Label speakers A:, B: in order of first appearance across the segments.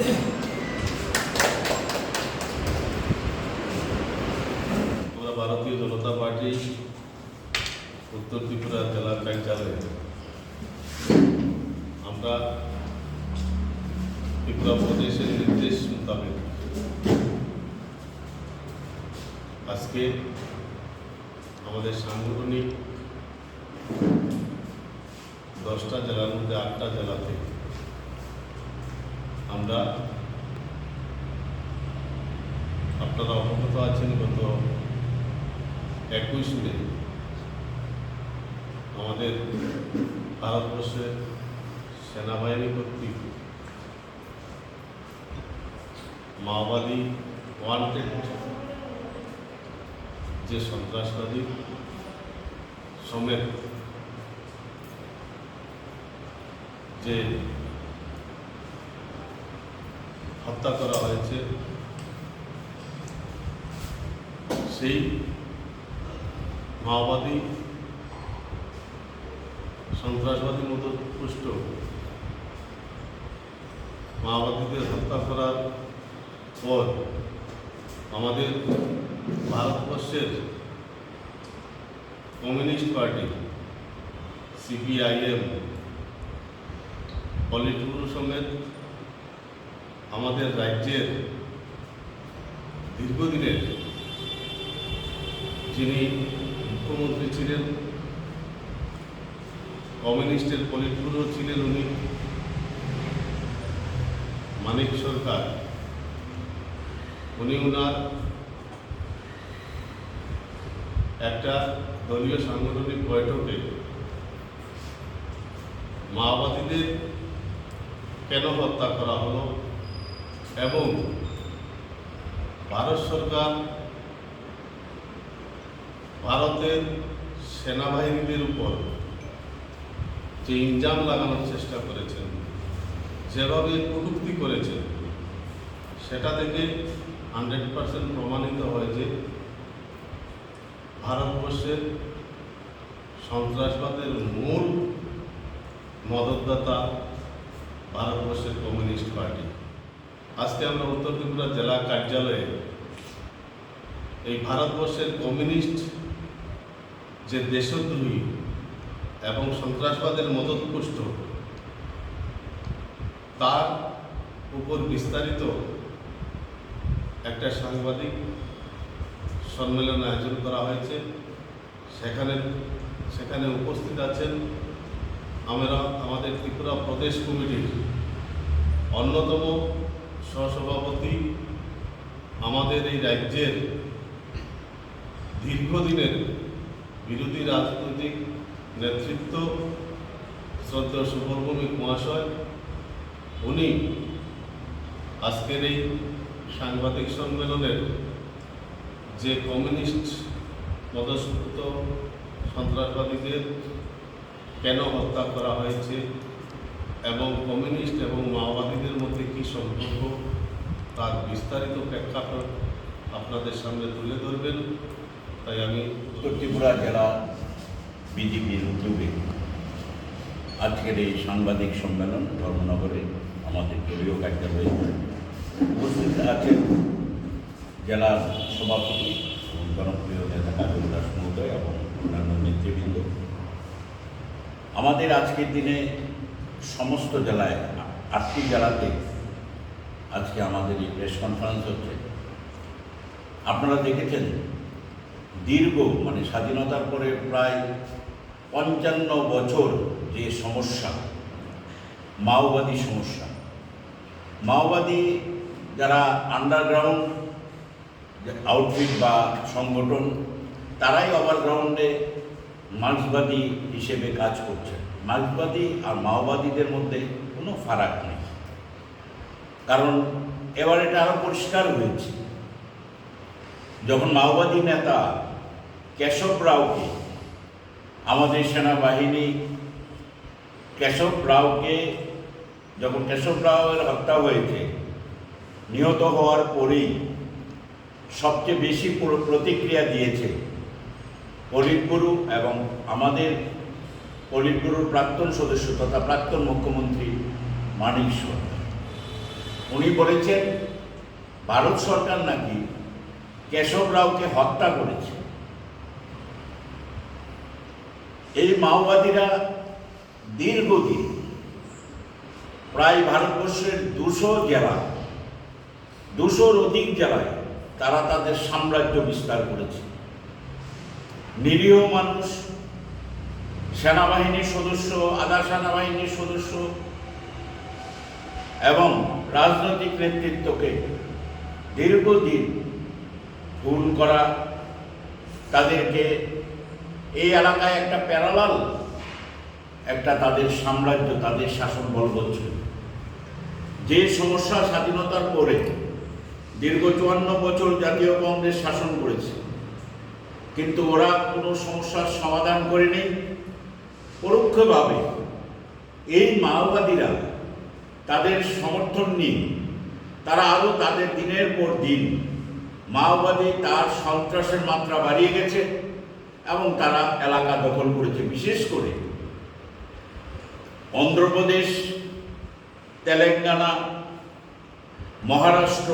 A: আমরা ভারতীয় জনতা পার্টি উত্তর ত্রিপুরা জেলা কার্যালয়ে আমরা ত্রিপুরা প্রদেশের নির্দেশ মোতাবেক আজকে আমাদের সাংগঠনিক 10টা জেলার মধ্যে 8টা জেলাতে আমরা আপনারা অবগত আছেন গত 21 মে আমাদের ভারতবর্ষের সেনাবাহিনী কর্তৃক মাওবাদী ওয়ান্টেড যে সন্ত্রাসবাদী সমেত যে হত্যা করা হয়েছে সেই মাওবাদী সন্ত্রাসবাদী মদতপুষ্ট মাওবাদীদের হত্যা করার পর আমাদের ভারতবর্ষের কমিউনিস্ট পার্টি সিপিআইএম পলিটব্যুরো সমেত আমাদের রাজ্যের দীর্ঘদিনের যিনি মুখ্যমন্ত্রী ছিলেন, কমিউনিস্টের পলিটব্যুরো ছিলেন উনি মানিক সরকার, উনি ওনার একটা দলীয় সাংগঠনিক বৈঠকে মাওবাদীদের কেন হত্যা করা হলো এবং ভারত সরকার ভারতের সেনাবাহিনীদের উপর যে ইলজাম লাগানোর চেষ্টা করেছেন, যেভাবে কটূক্তি করেছেন, সেটা থেকে 100% প্রমাণিত হয় যে ভারতবর্ষের সন্ত্রাসবাদের মূল মদতদাতা ভারতবর্ষের কমিউনিস্ট পার্টি। আজকে আমরা উত্তর ত্রিপুরা জেলা কার্যালয়ে এই ভারতবর্ষের কমিউনিস্ট যে দেশদ্রোহী এবং সন্ত্রাসবাদের মদতপুষ্ট তার উপর বিস্তারিত একটা সাংবাদিক সম্মেলন আয়োজন করা হয়েছে। সেখানে উপস্থিত আছেন আমাদের ত্রিপুরা প্রদেশ কমিটির অন্যতম সহসভাপতি, আমাদের এই রাজ্যের দীর্ঘদিনের বিরোধী রাজনৈতিক নেতৃত্ব শ্রদ্ধেয় সুব্রমণিক মহাশয়। উনি আজকের এই সাংবাদিক সম্মেলনের যে কমিউনিস্ট মদতপুষ্ট সন্ত্রাসবাদীদের কেন হত্যা করা হয়েছে এবং কমিউনিস্ট এবং মাওবাদীদের মধ্যে কী সম্পর্ক তার বিস্তারিত প্রেক্ষাপট আপনাদের সামনে তুলে ধরবেন। তাই আমি
B: উত্তর ত্রিপুরা জেলা বিজেপির উদ্যোগে আজকের এই সাংবাদিক সম্মেলন ধর্মনগরে আমাদের দলীয় কার্যালয়ে উপস্থিত আছেন জেলার সভাপতি এবং জনপ্রিয় নেতা কাজল দাস মহোদয় এবং অন্যান্য নেতৃবৃন্দ। আমাদের আজকের দিনে সমস্ত জেলায় 8টি জেলাতে আজকে আমাদের এই প্রেস কনফারেন্স হচ্ছে। আপনারা দেখেছেন দীর্ঘ স্বাধীনতার পরে প্রায় 55 বছর যে সমস্যা, মাওবাদী সমস্যা, মাওবাদী যারা আন্ডারগ্রাউন্ড আউটফিট বা সংগঠন, তারাই ওভারগ্রাউন্ডে মার্ক্সবাদী হিসেবে কাজ করছে। মার্ক্সবাদী আর মাওবাদীদের মধ্যে কোনো ফারাক নেই, কারণ এবার এটা আরও পরিষ্কার হয়েছে যখন মাওবাদী নেতা কেশব রাওকে, আমাদের সেনাবাহিনী কেশব রাওকে, যখন কেশব রাওয়ের হত্যা হয়েছে, নিহত হওয়ার পরেই সবচেয়ে বেশি প্রতিক্রিয়া দিয়েছে পলিটব্যুরো এবং আমাদের পলিটব্যুরোর প্রাক্তন সদস্য তথা প্রাক্তন মুখ্যমন্ত্রী মানিক সরকার। উনি বলেছেন ভারত সরকার নাকি কেশব রাওকে হত্যা করেছে। এই মাওবাদীরা দীর্ঘদিন প্রায় ভারতবর্ষের 200 জেলা, 200-র অধিক জেলায় তারা তাদের সাম্রাজ্য বিস্তার করেছে। নিরীহ মানুষ, সেনাবাহিনীর সদস্য, আধা সেনাবাহিনীর সদস্য এবং রাজনৈতিক নেতৃত্বকে দীর্ঘদিন খুন করা, তাদেরকে এই এলাকায় একটা প্যারালাল একটা তাদের সাম্রাজ্য, তাদের শাসন বলবৎ ছিল। যে সমস্যা স্বাধীনতার পরে দীর্ঘ 54 বছর জাতীয় কংগ্রেস শাসন করেছে, কিন্তু ওরা কোনো সমস্যার সমাধান করেনি। পরোক্ষভাবে এই মাওবাদীরা তাদের সমর্থন নিয়ে তারা আরও তাদের দিনের পর দিন মাওবাদী তার সন্ত্রাসের মাত্রা বাড়িয়ে গেছে এবং তারা এলাকা দখল করেছে। বিশেষ করে অন্ধ্রপ্রদেশ, তেলেঙ্গানা, মহারাষ্ট্র,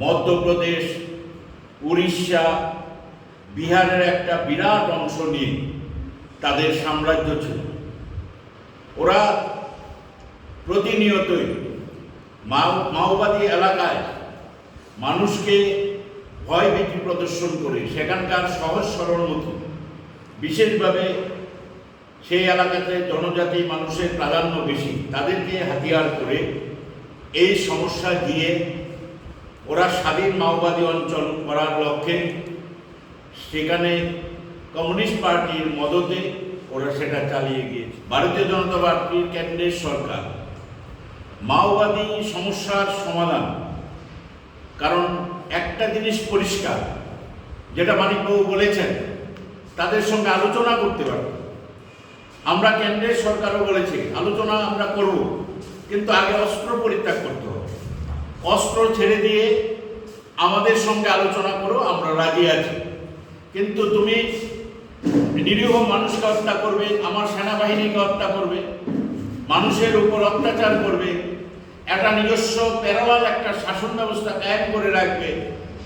B: মধ্যপ্রদেশ, উড়িষ্যা, বিহারের একটা বিরাট অংশ নিয়ে তাদের সাম্রাজ্য ছিল। ওরা প্রতিনিয়তই মাওবাদী এলাকায় মানুষকে ভয়ভীতি প্রদর্শন করে সেখানকার সহজ সরল মতো, বিশেষভাবে সেই এলাকাতে জনজাতি মানুষের প্রাধান্য বেশি, তাদেরকে হাতিয়ার করে এই সমস্যা দিয়ে ওরা স্বাধীন মাওবাদী অঞ্চল করার লক্ষ্যে সেখানে কমিউনিস্ট পার্টির মদতে ওরা সেটা চালিয়ে গিয়েছে। ভারতীয় জনতা পার্টির কেন্দ্রের সরকার মাওবাদী সমস্যার সমাধান, কারণ একটা জিনিস পরিষ্কার, যেটা মানিকবাবু বলেছেন, তাদের সঙ্গে আলোচনা করতে পারবে। আমরা কেন্দ্রের সরকারও বলেছি আলোচনা আমরা করব, কিন্তু আগে অস্ত্র পরিত্যাগ করতে হবে। অস্ত্র ছেড়ে দিয়ে আমাদের সঙ্গে আলোচনা করো, আমরা রাজি আছি। কিন্তু তুমি নিরীহ মানুষকে হত্যা করবে, আমার সেনাবাহিনীকে হত্যা করবে, মানুষের উপর অত্যাচার করবে, একটা নিজস্ব প্যারালাল একটা শাসন ব্যবস্থা কায়েম করে রাখবে,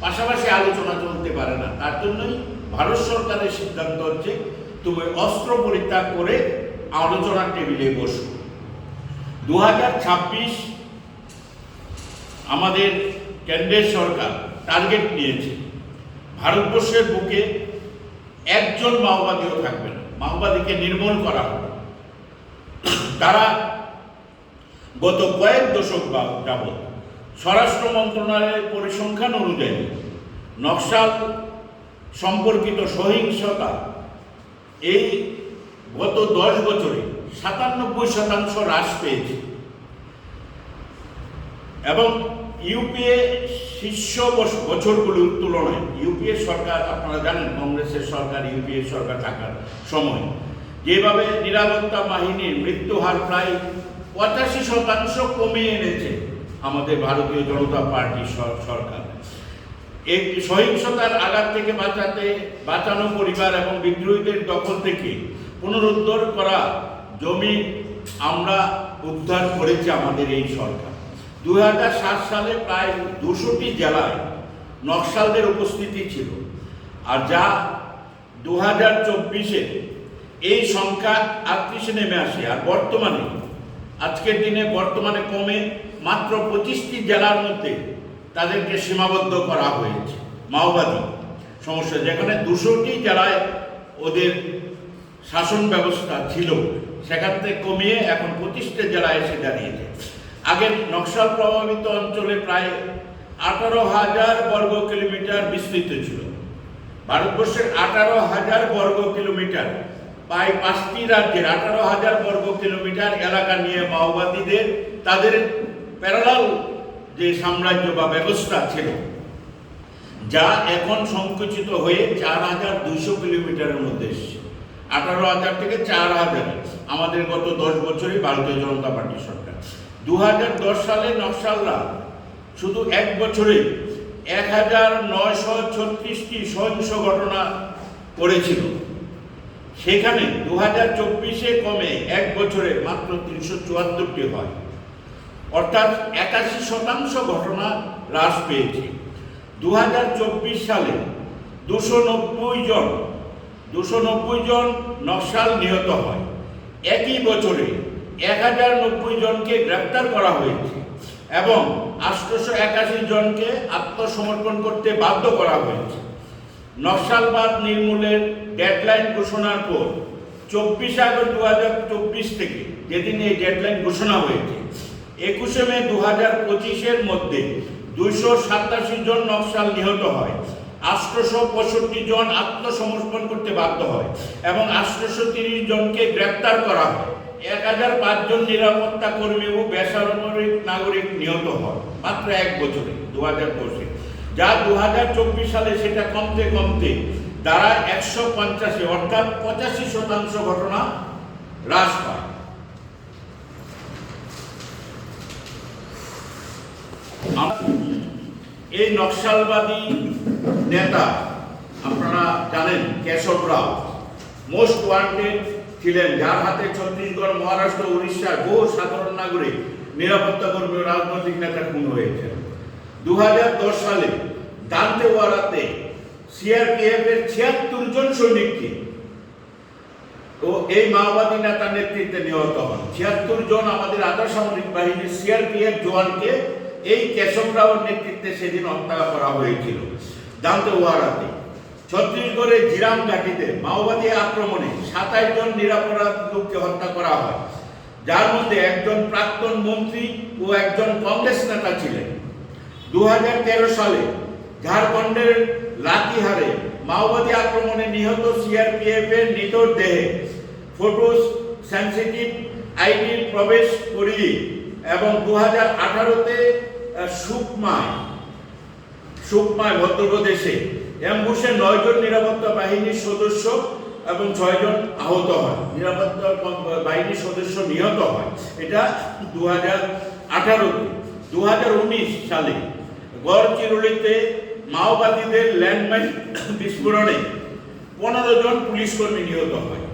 B: পাশাপাশি আলোচনা চলতে পারে না। তার জন্যই ভারত সরকারের সিদ্ধান্ত হচ্ছে তুমি অস্ত্র পরিত্যাগ করে আলোচনার টেবিলে বসো। 2026 আমাদের কেন্দ্রের সরকার টার্গেট নিয়েছে ভারতবর্ষের বুকে একজন মাওবাদীও থাকবে না, মাওবাদীকে নির্মূল করা হবে। তারা গত কয়েক দশক যাবৎ স্বরাষ্ট্র মন্ত্রণালয়ের পরিসংখ্যান অনুযায়ী নকশাল সম্পর্কিত সহিংসতা এই গত 10 বছরে 97% হ্রাস পেয়েছে এবং ইউপিএ শীর্ষ বছরগুলোর তুলনায় ইউপিএ সরকার, আপনারা জানেন কংগ্রেসের সরকার, ইউপিএ সরকার থাকার সময় যেভাবে নিরাপত্তা বাহিনীর মৃত্যু হার প্রায় 85% কমিয়ে এনেছে আমাদের ভারতীয় জনতা পার্টি সরকার। এই সহিংসতার আঘাত থেকে বাঁচানো পরিবার এবং বিদ্রোহীদের দখল থেকে পুনরুদ্ধার করা জমি আমরা উদ্ধার করেছি আমাদের এই সরকার। 2007 সালে প্রায় 200টি জেলায় নকশালদের উপস্থিতি ছিল, আর যা 2024-এ এই সংখ্যা 38-এ নেমে আসে। আর বর্তমানে আজকের দিনে কমে মাত্র 25টি জেলার মধ্যে তাদেরকে সীমাবদ্ধ করা হয়েছে মাওবাদী সমস্যা, যেখানে 200টি জেলায় ওদের শাসন ব্যবস্থা ছিল, সেখান থেকে কমিয়ে এখন 25টি জেলায় এসে দাঁড়িয়েছে। আগে নকশাল প্রভাবিত অঞ্চলে প্রায় 18,000 বর্গ কিলোমিটার বিস্তৃত ছিল। ভারতবর্ষের 18,000 বর্গ কিলোমিটার, প্রায় 5টি রাজ্যের 18,000 বর্গ কিলোমিটার এলাকা নিয়ে মাওবাদীদের তাদের প্যারালাল যে সাম্রাজ্য বা ব্যবস্থা ছিল, যা এখন সংকুচিত হয়ে 4,200 কিলোমিটারের মধ্যে এসেছে। 18,000 থেকে 4,000 আমাদের গত 10 বছরই ভারতীয় জনতা পার্টি সরকার। 2010 সালে নকশালরা শুধু এক বছরে 1,936টি সহিংস ঘটনা করেছিল, সেখানে 2024-এ কমে এক বছরে মাত্র 374টি হয়। অর্থাৎ 81% ঘটনা হ্রাস পেয়েছে। 2024 সালে 290 জন নকশাল নিহত হয়। একই বছরে 1090 জনকে গ্রেপ্তার করা হয়েছে এবং 881 জনকে আত্মসমর্পণ করতে বাধ্য করা হয়েছে। নকশালবাদ নির্মূলের ডেডলাইন ঘোষণার পর 24 আগস্ট 2024 থেকে, যেদিন এই ডেডলাইন ঘোষণা হয়েছে, 21 মে 2025-এর মধ্যে 287 জন নকশাল নিহত হয়, 865 জন আত্মসমর্পণ করতে বাধ্য হয় এবং 830 জনকে গ্রেপ্তার করা হয়। 1005 জন নিরাপত্তা কর্মী ও বেসামরিক নাগরিক নিহত হয় মাত্র এক বছরে 2010-এ, যা 2024 সালে সেটা কমতে কমতে দাঁড়ায় 185, অর্থাৎ 85% ঘটনা হ্রাস পায়। এই নকশালবাদী নেতা আপনারা জানেন কেশব রাও মোস্ট ওয়ান্টেড ছিলেন, যার হাতে ছত্তিশগড়, মহারাষ্ট্র, উড়িষ্যার বহু সাধারণ নাগরিক, নিরাপত্তা কর্মী ও রাজনৈতিক নেতা খুন হয়েছে। 2010 সালে দান্তেওয়াড়াতে সিআরপিএফ এর 76 জন সৈনিককে ও এই মাওবাদী নেতার নেতৃত্বে নিহত হন। 76 জন আমাদের আধা সামরিক বাহিনীর সিআরপিএফ জওয়ানকে এই কেশব রাওয়ের নেতৃত্বে সেদিন হত্যা করা হয়েছিল দান্তেওয়াড়াতে। ছত্তিশগড়ের জিরাম ঘাটিতে মাওবাদী আক্রমণে 27 জন নিরপরাধ লোককে হত্যা করা হয়, যার মধ্যে একজন প্রাক্তন মন্ত্রী ও একজন কংগ্রেস নেতা ছিলেন। 2013 সালে ঝাড়খণ্ডের লাতিহারে মাওবাদী আক্রমণে নিহত সিআরপিএফ এর নিথর দেহে ফটো সেন্সিটিভ আইডির প্রবেশ করিয়ে এবং 2018-তে সুকমায় মধ্যপ্রদেশে অ্যাম্বুশে 9 জন নিরাপত্তা বাহিনীর সদস্য এবং 6 জন আহত হয়, নিরাপত্তা বাহিনীর সদস্য নিহত হয়। এটা 2018-তে। 2019 সালে গড়চিরুলিতে মাওবাদীদের ল্যান্ডমাইন বিস্ফোরণে 15 জন পুলিশ কর্মী নিহত হয়।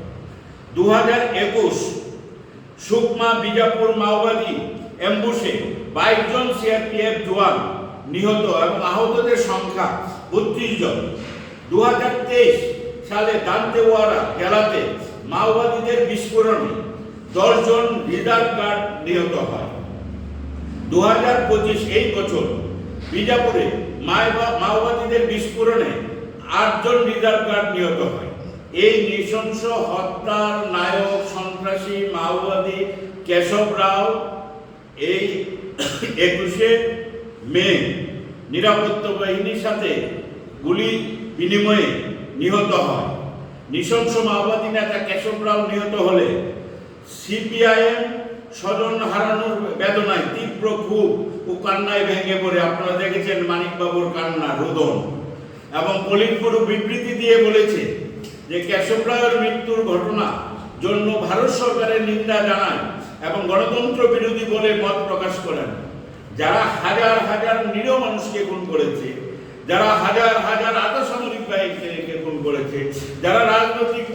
B: 2021 সুকমা বিজাপুর মাওবাদী অ্যাম্বুশে 22 জন সিআরপিএফ জওয়ান নিহত এবং আহতদের সংখ্যা 32 জন। 2023 সালে দান্তেওয়াড়া জেলাতে মাওবাদীদের বিস্ফোরণে 10 জন রিজার্ভ গার্ড নিহত হয়। 2025 এই বছর বিজাপুরে মাওবাদীদের বিস্ফোরণে 8 জন রিজার্ভ গার্ড নিহত হয়। এই নৃশংস হত্যার নায়ক সন্ত্রাসী মাওবাদী কেশব রাও এই 21 মে নিরাপত্তা বাহিনীর সাথে গুলি বিনিময়ে নিহত হয়। নৃশংস মাওবাদী নেতা কেশব রাও নিহত হলে সিপিআইএম স্বজন হারানোর বেদনায় তীব্র ক্ষোভ ও কান্নায় ভেঙে পড়ে। আপনারা দেখেছেন মানিকবাবুর কান্না রোদন, এবং পলিটব্যুরো বিবৃতি দিয়ে বলেছে যে কেশব রায়ের মৃত্যুর ঘটনা জন্য ভারত সরকারের নিন্দা জানায় এবং গণতন্ত্র বিরোধী বলে মত প্রকাশ করেন। যারা হাজার হাজার নিরীহ মানুষকে খুন করেছে, যারা হাজার হাজার আধা সামরিক বাহিনীকে খুন করেছে, যারা রাজনৈতিক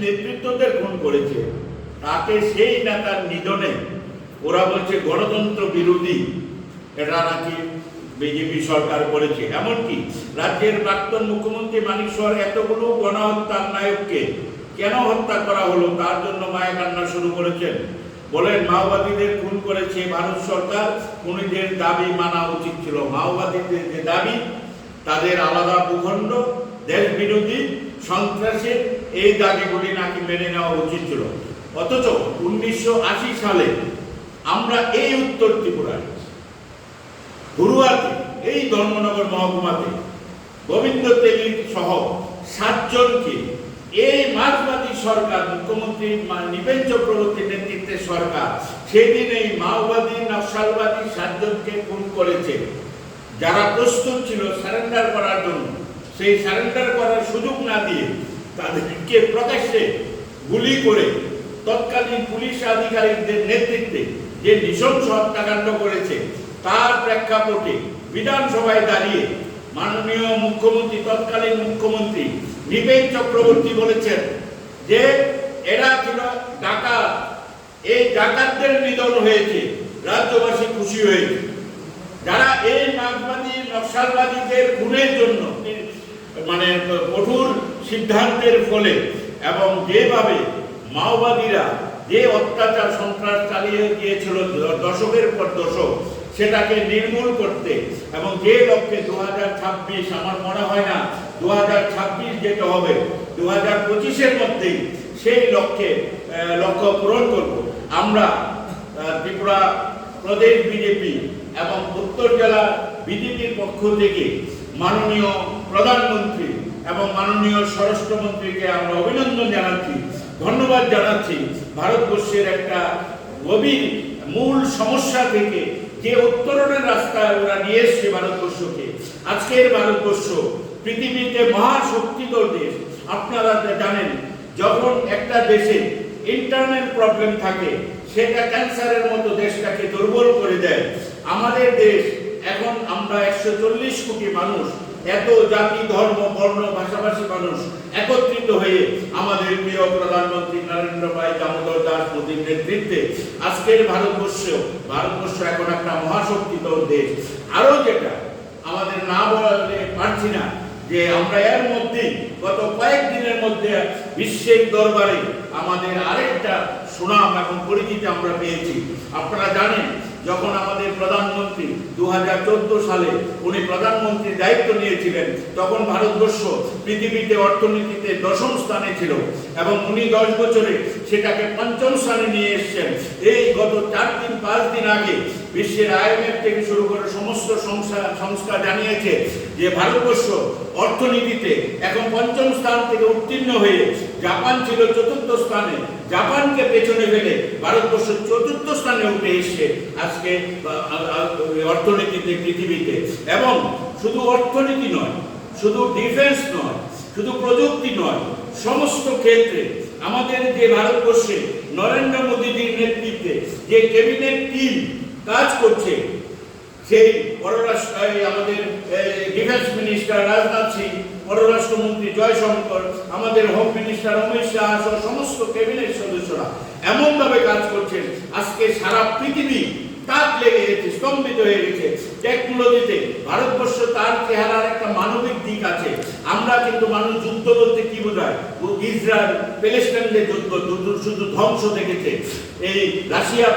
B: নেতৃত্বদের খুন করেছে, তাকে সেই নেতার নিধনে ওরা বলছে গণতন্ত্র বিরোধী। এটা নাকি বিজেপি সরকার করেছে। এমনকি রাজ্যের প্রাক্তন মুখ্যমন্ত্রী মানিক সাহা এতগুলো গণহত্যার নায়ককে কেন হত্যা করা হলো তার জন্য মায়া কান্না শুরু করেছেন। বলেন মাওবাদীদের খুন করেছে ভারত সরকার, খুনিদের দাবি মানা উচিত ছিল। মাওবাদীদের যে দাবি, তাদের আলাদা ভূখণ্ড, দেশ বিরোধী, সন্ত্রাসী, এই দাবিগুলি নাকি মেনে নেওয়া উচিত ছিল। অথচ 1980 সালে আমরা এই উত্তর ত্রিপুরায় ঘুরুয়াতে, এই ধর্মনগর মহকুমাতে গোবিন্দ তেলী সহ 7 জনকে এই মার্ক্সবাদী সরকার, মুখ্যমন্ত্রী নৃপেন চক্রবর্তীর নেতৃত্বে সরকার সেদিন এই মাওবাদী নকশালবাদী 7 জনকে খুন করেছে। যারা প্রস্তুত ছিল সারেন্ডার করার জন্য, সেই সারেন্ডার করার সুযোগ না দিয়ে তাদেরকে প্রকাশ্যে গুলি করে তৎকালীন পুলিশ আধিকারিকদের নেতৃত্বে যে নৃশংস হত্যাকাণ্ড করেছে, তার প্রেক্ষাপটে বিধানসভায় দাঁড়িয়ে মাননীয় মুখ্যমন্ত্রী, তৎকালীন মুখ্যমন্ত্রী নৃপেন চক্রবর্তী বলেছেন যে এরা ছিল ডাকাত, এই ডাকাতদের নিধন হয়েছে, রাজ্যবাসী খুশি হয়েছে। যারা এই মার্ক্সবাদী নকশালবাদীদের খুনের জন্য মানে কঠোর সিদ্ধান্তের ফলে এবং যেভাবে মাওবাদীরা যে অত্যাচার সন্ত্রাস চালিয়ে গিয়েছিল দশকের পর দশক, সেটাকে নির্মূল করতে এবং যে লক্ষ্যে 2026, আমার মনে হয় না 2026 যেটা হবে, 2025-এর মধ্যেই সেই লক্ষ্য পূরণ করব। আমরা ত্রিপুরা প্রদেশ বিজেপি এবং উত্তর জেলা বিজেপির পক্ষ থেকে মাননীয় প্রধানমন্ত্রী এবং মাননীয় স্বরাষ্ট্রমন্ত্রীকে আমরা অভিনন্দন জানাচ্ছি, ধন্যবাদ জানাচ্ছি। ভারতবর্ষের একটা গভীর মূল সমস্যা থেকে যে উত্তরণের রাস্তায় ওরা নিয়ে এসছে ভারতবর্ষকে। আজকের ভারতবর্ষ পৃথিবীতে মহাশক্তিধর দেশ। আপনারা জানেন, যখন একটা দেশে ইন্টারনাল প্রবলেম থাকে, সেটা ক্যান্সারের মতো দেশটাকে দুর্বল করে দেয়। আমাদের দেশ এখন আমরা 140 কোটি মানুষ, এত জাতি ধর্ম বর্ণ ভাষাভাষী মানুষ একত্রিত হয়ে আমাদের প্রিয় প্রধানমন্ত্রী নরেন্দ্র ভাই দামোদর দাস মোদীর নেতৃত্বে আজকের ভারতবর্ষ এখন একটা মহাশক্তিধর দেশ। আরো যেটা আমাদের না বলতে পারছি না, যে আমরা এর মধ্যে গত কয়েকদিনের মধ্যে বিশ্বের দরবারে আমাদের আরেকটা সুনাম এবং পরিচিতি আমরা পেয়েছি। আপনারা জানেন, যখন আমাদের প্রধানমন্ত্রী 2014 সালে উনি প্রধানমন্ত্রীর দায়িত্ব নিয়েছিলেন, তখন ভারতবর্ষ পৃথিবীতে অর্থনীতিতে 10ম স্থানে ছিল এবং উনি 10 বছরে সেটাকে 5ম স্থানে নিয়ে এসেছেন। এই গত 4-5 দিন আগে বিশ্বের IMF থেকে শুরু করে সমস্ত সংস্থা জানিয়েছে যে ভারতবর্ষ অর্থনীতিতে এখন 5ম স্থান থেকে উত্তীর্ণ হয়ে জাপান ছিল 4র্থ স্থানে, জাপানকে পেছনে ফেলে ভারতবর্ষ 4র্থ স্থানে উঠে এসছে আজকে অর্থনীতিতে পৃথিবীতে। এবং শুধু অর্থনীতি নয়, শুধু ডিফেন্স নয়, শুধু প্রযুক্তি নয়, সমস্ত ক্ষেত্রে আমাদের যে ভারতবর্ষে নরেন্দ্র মোদীজির নেতৃত্বে যে ক্যাবিনেট টিম কাজ করছে, সেই আমাদের ডিফেন্স মিনিস্টার রাজনাথ সিং, পররাষ্ট্রমন্ত্রী জয়শঙ্কর, আমাদের হোম মিনিস্টার অমিত শাহ সহ সমস্ত ক্যাবিনেট সদস্যরা এমনভাবে কাজ করছেন, আজকে সারা পৃথিবী তাক লেগে গেছে, স্তম্ভিত হয়ে গেছে। টেকনোলজিতে ভারতবর্ষ তার চেহারার একটা মানবিক দিক আছে। আমরা কিন্তু মানুষ যুদ্ধ বলতে কি বোঝায়, ইসরায়েল প্যালেস্টাইনের যুদ্ধ শুধু ধ্বংস দেখেছে, এই রাশিয়া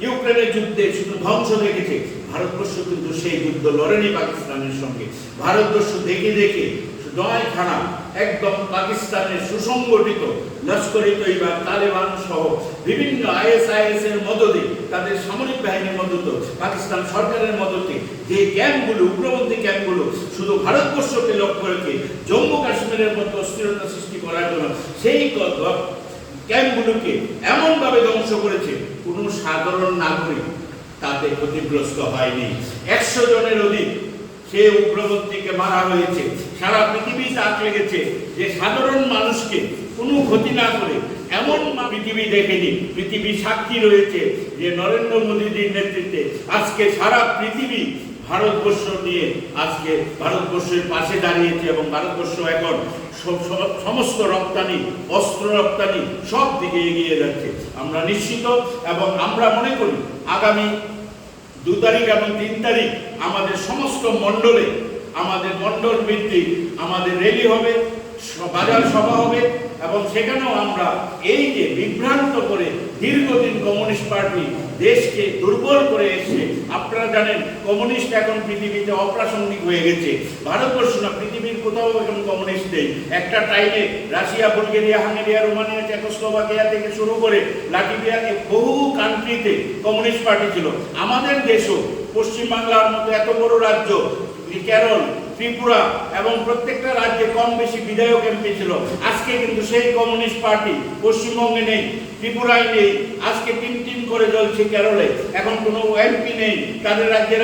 B: ইউক্রেনের যুদ্ধে শুধু ধ্বংস দেখেছে। ভারতবর্ষ কিন্তু সেই যুদ্ধ লড়েনি পাকিস্তানের সঙ্গে। ভারতবর্ষ দেখে দেখে 9 খানা একদম পাকিস্তানের সুসংগঠিত লস্করি তৈবা, তালেবান সহ বিভিন্ন ISIS এর মদতে, তাদের সামরিক বাহিনীর মদতে, পাকিস্তান সরকারের মদতে যে ক্যাম্পগুলো, উগ্রপন্থী ক্যাম্পগুলো শুধু ভারতবর্ষকে লক্ষ্য রেখে জম্মু কাশ্মীরের মতো অস্থিরতা সৃষ্টি করার জন্য সেই ক্যাম্পগুলোকে এমনভাবে ধ্বংস করেছে, কোনো সাধারণ নাগরিক তাতে ক্ষতিগ্রস্ত হয়নি। 100 জনের অধিক সে উগ্রপন্থীকে মারা হয়েছে। সারা পৃথিবী তাক লেগেছে যে সাধারণ মানুষকে কোনো ক্ষতি না করে এমন পৃথিবী দেখেনি। পৃথিবী সাক্ষী রয়েছে যে নরেন্দ্র মোদীজির নেতৃত্বে আজকে সারা পৃথিবী ভারতবর্ষ নিয়ে আজকে ভারতবর্ষের পাশে দাঁড়িয়েছে এবং ভারতবর্ষ এখন সমস্ত রপ্তানি, অস্ত্র রপ্তানি সব দিকে এগিয়ে যাচ্ছে। আমরা নিশ্চিত এবং আমরা মনে করি আগামী 2 তারিখ এবং 3 তারিখ আমাদের সমস্ত মণ্ডলে, আমাদের মণ্ডল ভিত্তিক আমাদের র্যালি হবে, বাজার সভা হবে এবং সেখানেও আমরা এই যে বিভ্রান্ত করে দীর্ঘদিন কমিউনিস্ট পার্টি দেশকে দুর্বল করে এসে, আপনারা জানেন কমিউনিস্ট এখন পৃথিবীতে অপ্রাসঙ্গিক হয়ে গেছে। ভারতবর্ষ না, পৃথিবীর কোথাও এখন কমিউনিস্ট নেই। একটা টাইমে রাশিয়া, বুলগেরিয়া, হাঙ্গেরিয়া, রোমানিয়া, চেকোস্লোভাকিয়া থেকে শুরু করে লাটভিয়াকে বহু কান্ট্রিতে কমিউনিস্ট পার্টি ছিল। আমাদের দেশও পশ্চিমবাংলার মতো এত বড় রাজ্য, কেরল, ত্রিপুরা এবং প্রত্যেকটা রাজ্যে কম বেশি বিধায়ক এমপি ছিল। আজকে কিন্তু সেই কমিউনিস্ট পার্টি পশ্চিমবঙ্গে নেই, ত্রিপুরায় নেই, আজকে টিম করে জ্বলছে কেরলে। এখন কোনো এমপি নেই তাদের রাজ্যের।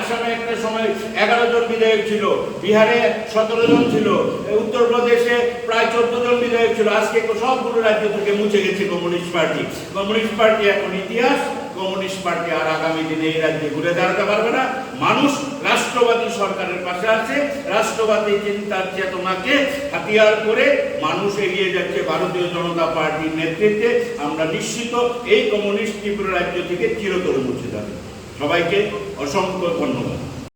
B: আসামে একটা সময় 11 জন বিধায়ক ছিল, বিহারে 17 জন ছিল, উত্তরপ্রদেশে প্রায় 14 জন বিধায়ক ছিল। আজকে সবগুলো রাজ্য থেকে মুছে গেছে কমিউনিস্ট পার্টি। কমিউনিস্ট পার্টি এখন ইতিহাস। কমিউনিস্ট পার্টি আর আগামী দিনে এই রাজ্যে ঘুরে দাঁড়াতে পারবে না। মানুষ রাষ্ট্রবাদী সরকারের পাশে আছে। রাষ্ট্রবাদী চিন্তার চেতনাকে হাতিয়ার করে মানুষ এগিয়ে যাচ্ছে ভারতীয় জনতা পার্টির নেতৃত্বে। আমরা নিশ্চিত এই কমিউনিস্ট ত্রিপুরা রাজ্য থেকে চিরতরে মুছে যাবে। সবাইকে অসংখ্য ধন্যবাদ।